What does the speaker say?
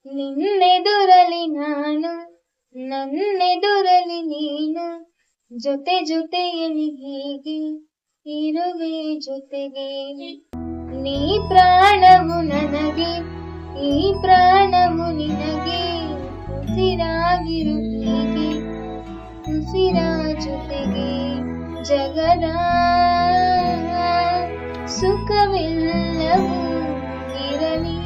ನಿನ್ನೆದುರಲಿ ನಾನು, ನನ್ನೆದುರಲಿ ನೀನು, ಜೊತೆ ಜೊತೆಯಲ್ಲಿ ಹೀಗೆ ಇರುವೆ ಜೊತೆಗೆ. ನೀ ಪ್ರಾಣವು ನನಗೆ, ಈ ಪ್ರಾಣವು ನಿನಗೆ, ಉಸಿರಾಗಿರು ಹೀಗೆ ಉಸಿರ ಜೊತೆಗೆ. ಜಗದ ಸುಖವೆಲ್ಲವೂ ಇರಲಿ